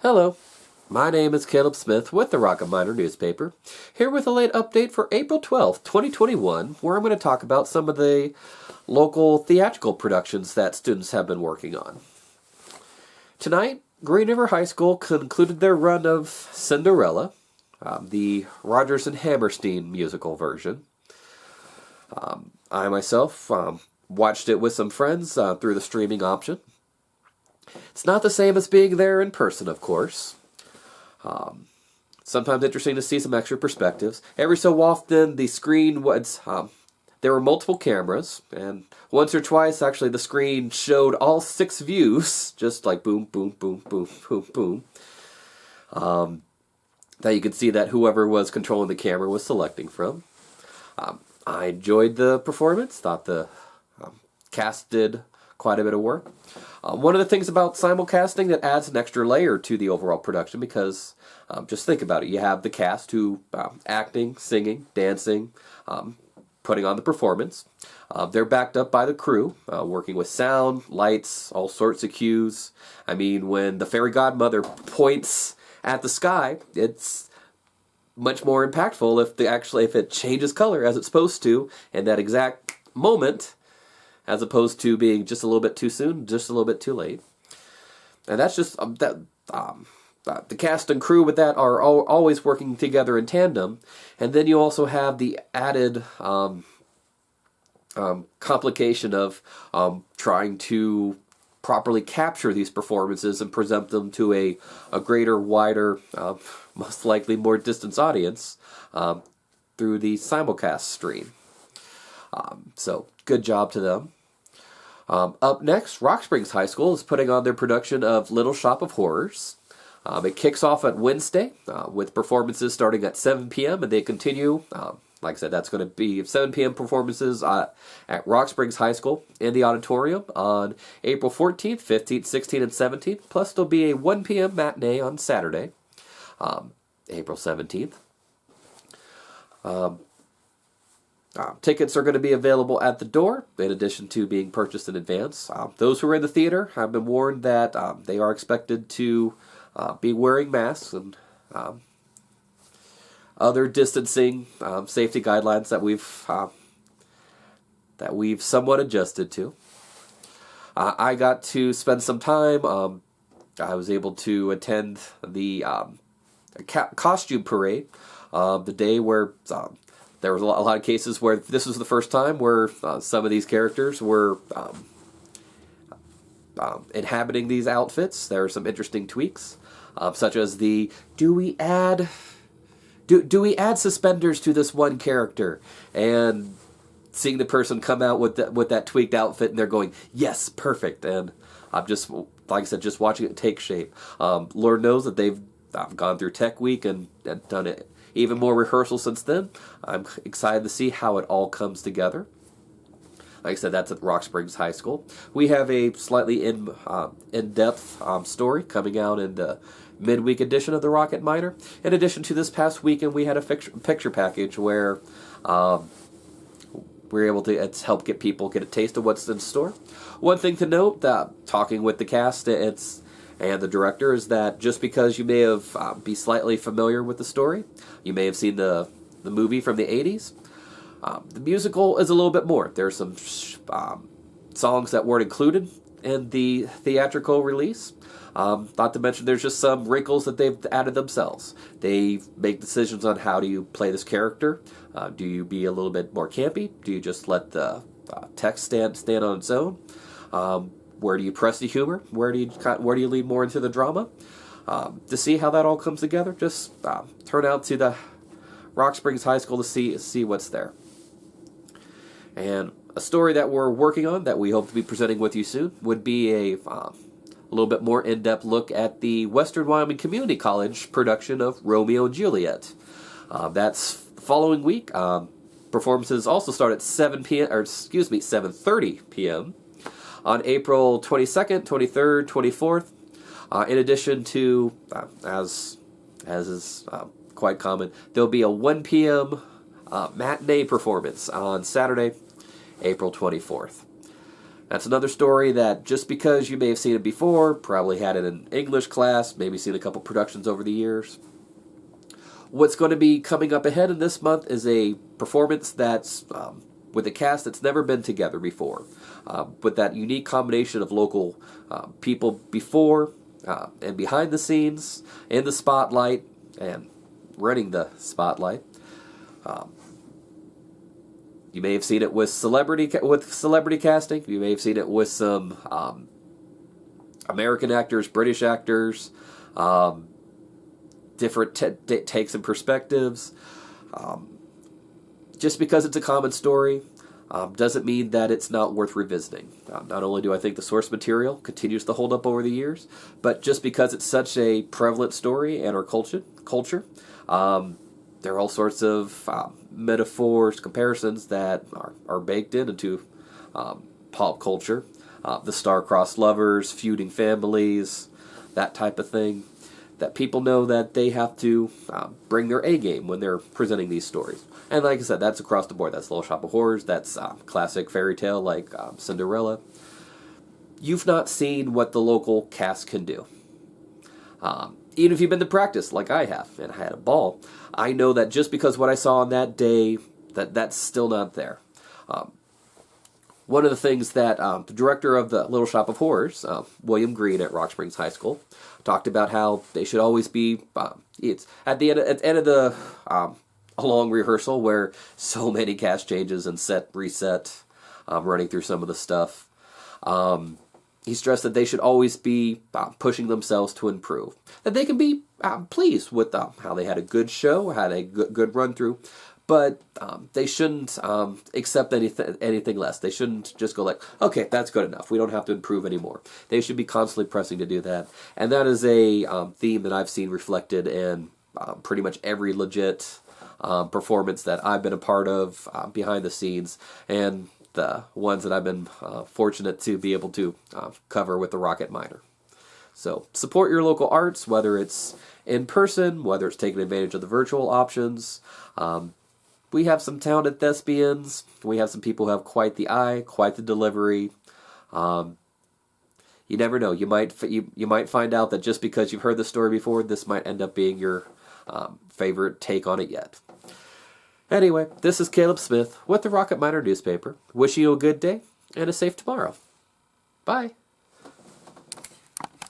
Hello, my name is Caleb Smith with the Rocket Miner newspaper, here with a late update for April 12th, 2021, where I'm going to talk about some of the local theatrical productions that students have been working on. Tonight, Green River High School concluded their run of Cinderella, the Rodgers and Hammerstein musical version. I myself watched it with some friends through the streaming option. It's not the same as being there in person, of course. Sometimes interesting to see some extra perspectives. Every so often, the screen was... there were multiple cameras, and once or twice, actually, the screen showed all 6 views, just like boom, boom, boom, boom, boom, boom. That you could see that whoever was controlling the camera was selecting from. I enjoyed the performance, thought the cast did quite a bit of work. One of the things about simulcasting that adds an extra layer to the overall production, because just think about it. You have the cast who acting, singing, dancing, putting on the performance. They're backed up by the crew, working with sound, lights, all sorts of cues. I mean, when the fairy godmother points at the sky, it's much more impactful if it changes color as it's supposed to in that exact moment, as opposed to being just a little bit too soon, just a little bit too late. And that's just the cast and crew with that are always working together in tandem. And then you also have the added complication of trying to properly capture these performances and present them to a greater, wider, most likely more distance audience through the simulcast stream. So, good job to them. Up next, Rock Springs High School is putting on their production of Little Shop of Horrors. It kicks off at Wednesday with performances starting at 7 p.m. and they continue. Like I said, that's going to be 7 p.m. performances at Rock Springs High School in the auditorium on April 14th, 15th, 16th, and 17th. Plus, there'll be a 1 p.m. matinee on Saturday, April 17th. Tickets are going to be available at the door, in addition to being purchased in advance. Those who are in the theater have been warned that they are expected to be wearing masks and other distancing safety guidelines that we've somewhat adjusted to. I got to spend some time. I was able to attend the costume parade the day where... there was a lot of cases where this was the first time where some of these characters were inhabiting these outfits. There are some interesting tweaks, such as the do we add suspenders to this one character, and seeing the person come out with that tweaked outfit and they're going, yes, perfect. And I'm just, like I said, just watching it take shape. Lord knows that they've gone through Tech Week and done it. Even more rehearsal since then. I'm excited to see how it all comes together. Like I said, that's at Rock Springs High School. We have a slightly in-depth story coming out in the midweek edition of the Rocket Miner. In addition to this past weekend, we had a picture package where we were able to help get people get a taste of what's in store. One thing to note, talking with the cast, and the director, is that just because you may have be slightly familiar with the story, you may have seen the movie from the 80s, the musical is a little bit more. There's some songs that weren't included in the theatrical release. Not to mention there's just some wrinkles that they've added themselves. They make decisions on how do you play this character. Do you be a little bit more campy? Do you just let the text stand on its own? Where do you press the humor? Where do you lead more into the drama? To see how that all comes together, just turn out to the Rock Springs High School to see what's there. And a story that we're working on that we hope to be presenting with you soon would be a little bit more in-depth look at the Western Wyoming Community College production of Romeo and Juliet. That's the following week. Performances also start at 7:30 p.m. on April 22nd, 23rd, 24th. In addition to, as is quite common, there'll be a 1 p.m. Matinee performance on Saturday, April 24th. That's another story that just because you may have seen it before, probably had it in English class, maybe seen a couple productions over the years. What's going to be coming up ahead in this month is a performance that's with a cast that's never been together before, with that unique combination of local people before and behind the scenes, in the spotlight, and running the spotlight. You may have seen it with celebrity casting. You may have seen it with some American actors, British actors, different takes and perspectives. Just because it's a common story doesn't mean that it's not worth revisiting. Not only do I think the source material continues to hold up over the years, but just because it's such a prevalent story in our culture, there are all sorts of metaphors, comparisons that are baked into pop culture. The star-crossed lovers, feuding families, that type of thing, that people know that they have to bring their A game when they're presenting these stories. And like I said, that's across the board. That's Little Shop of Horrors. That's classic fairy tale like Cinderella. You've not seen what the local cast can do. Even if you've been to practice like I have, and I had a ball, I know that just because what I saw on that day, that's still not there. One of the things that the director of the Little Shop of Horrors, William Green at Rock Springs High School, talked about how they should always be, it's at the end of the a long rehearsal where so many cast changes and set reset, running through some of the stuff. He stressed that they should always be pushing themselves to improve. That they can be pleased with how they had a good show, had a good run through, but they shouldn't accept anything less. They shouldn't just go like, okay, that's good enough. We don't have to improve anymore. They should be constantly pressing to do that. And that is a theme that I've seen reflected in pretty much every legit performance that I've been a part of behind the scenes, and the ones that I've been fortunate to be able to cover with the Rocket Minor. So support your local arts, whether it's in person, whether it's taking advantage of the virtual options. We have some talented thespians. We have some people who have quite the eye, quite the delivery. You never know. You might find out that just because you've heard the story before, this might end up being your favorite take on it yet. Anyway, this is Caleb Smith with the Rocket Minor newspaper, wishing you a good day and a safe tomorrow. Bye.